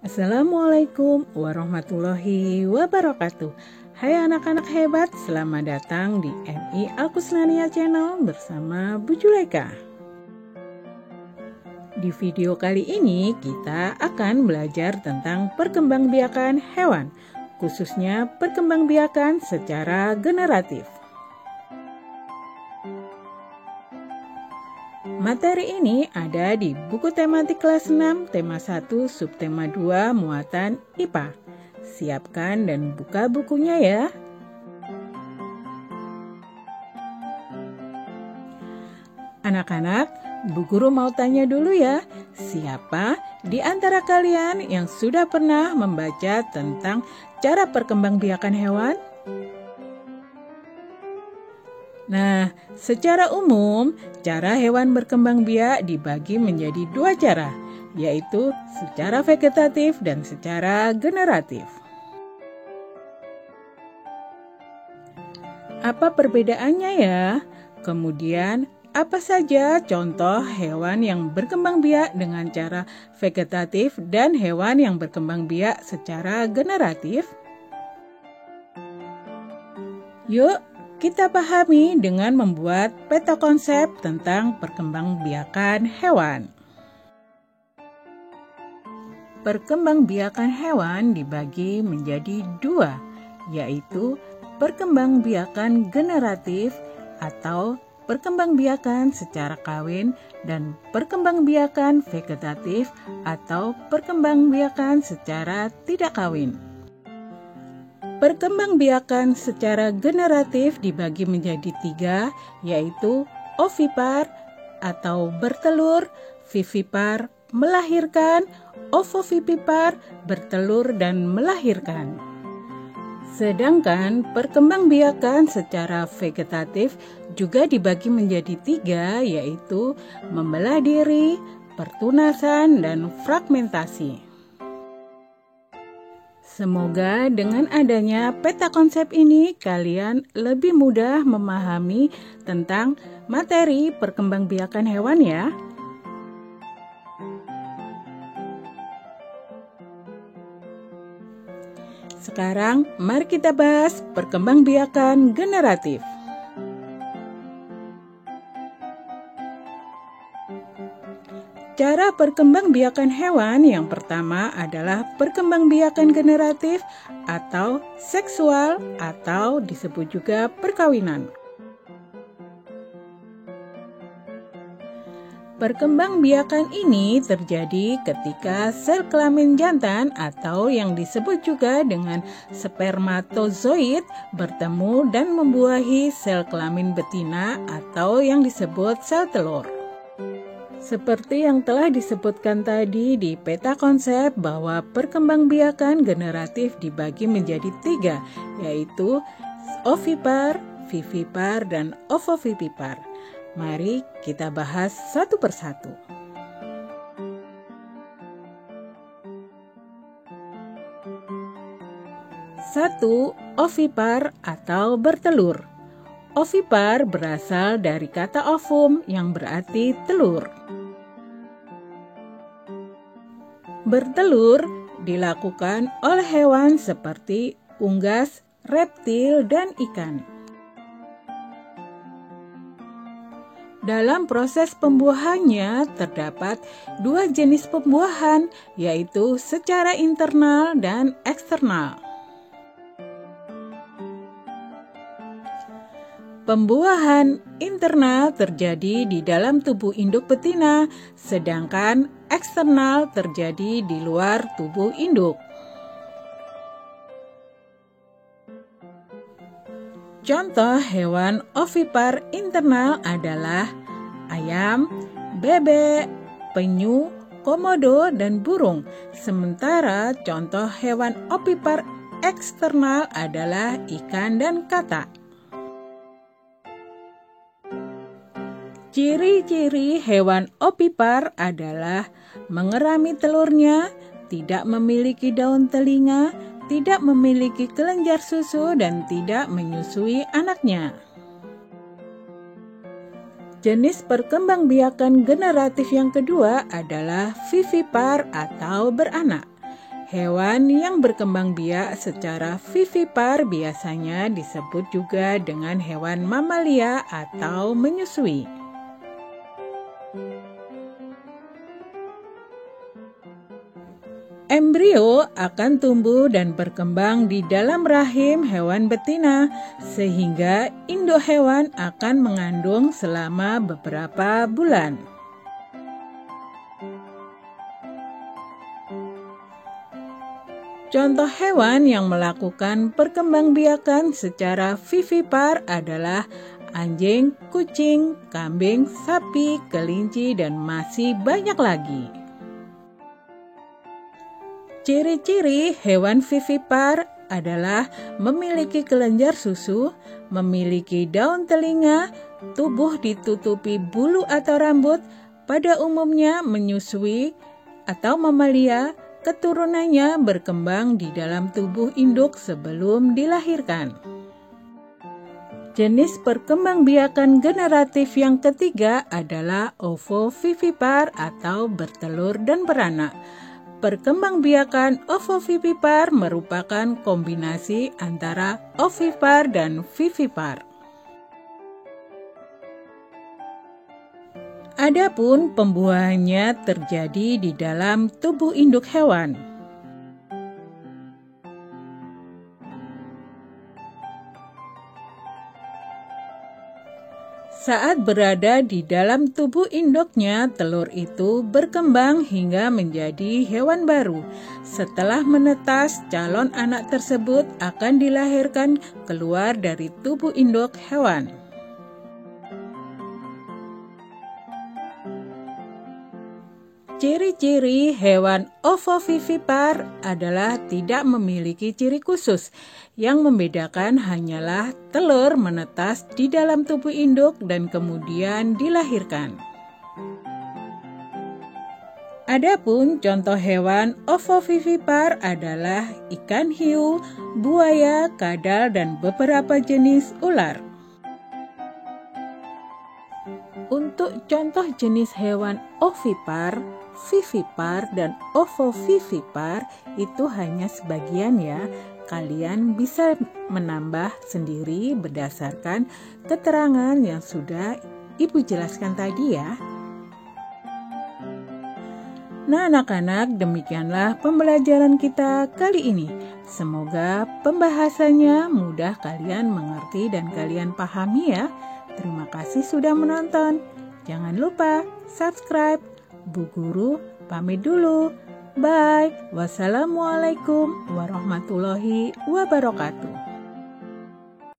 Assalamualaikum warahmatullahi wabarakatuh. Hai anak-anak hebat, selamat datang di MI Alkusnania Channel bersama Bu Juleka. Di video kali ini kita akan belajar tentang perkembangbiakan hewan, khususnya perkembangbiakan secara generatif. Materi ini ada di buku tematik kelas 6, tema 1, subtema 2, muatan IPA. Siapkan dan buka bukunya ya. Anak-anak, Bu Guru mau tanya dulu ya, siapa di antara kalian yang sudah pernah membaca tentang cara perkembangbiakan hewan? Nah, secara umum, cara hewan berkembang biak dibagi menjadi dua cara, yaitu secara vegetatif dan secara generatif. Apa perbedaannya ya? Kemudian, apa saja contoh hewan yang berkembang biak dengan cara vegetatif dan hewan yang berkembang biak secara generatif? Yuk, kita pahami dengan membuat peta konsep tentang perkembangbiakan hewan. Perkembangbiakan hewan dibagi menjadi dua, yaitu perkembangbiakan generatif atau perkembangbiakan secara kawin dan perkembangbiakan vegetatif atau perkembangbiakan secara tidak kawin. Perkembangbiakan secara generatif dibagi menjadi tiga, yaitu ovipar atau bertelur, vivipar, melahirkan, ovovivipar, bertelur dan melahirkan. Sedangkan perkembangbiakan secara vegetatif juga dibagi menjadi tiga, yaitu membelah diri, pertunasan, dan fragmentasi. Semoga dengan adanya peta konsep ini kalian lebih mudah memahami tentang materi perkembangbiakan hewan ya. Sekarang mari kita bahas perkembangbiakan generatif. Cara perkembangbiakan hewan yang pertama adalah perkembangbiakan generatif atau seksual atau disebut juga perkawinan. Perkembangbiakan ini terjadi ketika sel kelamin jantan atau yang disebut juga dengan spermatozoid bertemu dan membuahi sel kelamin betina atau yang disebut sel telur. Seperti yang telah disebutkan tadi di peta konsep bahwa perkembangbiakan generatif dibagi menjadi tiga, yaitu ovipar, vivipar, dan ovovivipar. Mari kita bahas satu persatu. Satu, ovipar atau bertelur. Ovipar berasal dari kata ovum yang berarti telur. Bertelur dilakukan oleh hewan seperti unggas, reptil, dan ikan. Dalam proses pembuahannya terdapat dua jenis pembuahan, yaitu secara internal dan eksternal. Pembuahan internal terjadi di dalam tubuh induk betina, sedangkan eksternal terjadi di luar tubuh induk. Contoh hewan ovipar internal adalah ayam, bebek, penyu, komodo, dan burung. Sementara contoh hewan ovipar eksternal adalah ikan dan katak. Ciri-ciri hewan ovipar adalah mengerami telurnya, tidak memiliki daun telinga, tidak memiliki kelenjar susu, dan tidak menyusui anaknya. Jenis perkembangbiakan generatif yang kedua adalah vivipar atau beranak. Hewan yang berkembang biak secara vivipar biasanya disebut juga dengan hewan mamalia atau menyusui. Embrio akan tumbuh dan berkembang di dalam rahim hewan betina, sehingga induk hewan akan mengandung selama beberapa bulan. Contoh hewan yang melakukan perkembangbiakan secara vivipar adalah anjing, kucing, kambing, sapi, kelinci, dan masih banyak lagi. Ciri-ciri hewan vivipar adalah memiliki kelenjar susu, memiliki daun telinga, tubuh ditutupi bulu atau rambut, pada umumnya menyusui atau mamalia. Keturunannya berkembang di dalam tubuh induk sebelum dilahirkan. Jenis perkembangbiakan generatif yang ketiga adalah ovovivipar atau bertelur dan beranak. Perkembangbiakan ovovivipar merupakan kombinasi antara ovipar dan vivipar. Adapun pembuahannya terjadi di dalam tubuh induk hewan. Saat berada di dalam tubuh induknya, telur itu berkembang hingga menjadi hewan baru. Setelah menetas, calon anak tersebut akan dilahirkan keluar dari tubuh induk hewan. Ciri-ciri hewan ovovivipar adalah tidak memiliki ciri khusus. Yang membedakan hanyalah telur menetas di dalam tubuh induk dan kemudian dilahirkan. Adapun contoh hewan ovovivipar adalah ikan hiu, buaya, kadal, dan beberapa jenis ular. Untuk contoh jenis hewan ovipar, vivipar, dan ovovivipar itu hanya sebagian ya. Kalian bisa menambah sendiri berdasarkan keterangan yang sudah Ibu jelaskan tadi ya. Nah anak-anak, demikianlah pembelajaran kita kali ini. Semoga pembahasannya mudah kalian mengerti dan kalian pahami ya. Terima kasih sudah menonton. Jangan lupa subscribe. Bu Guru pamit dulu. Bye. Wassalamualaikum warahmatullahi wabarakatuh.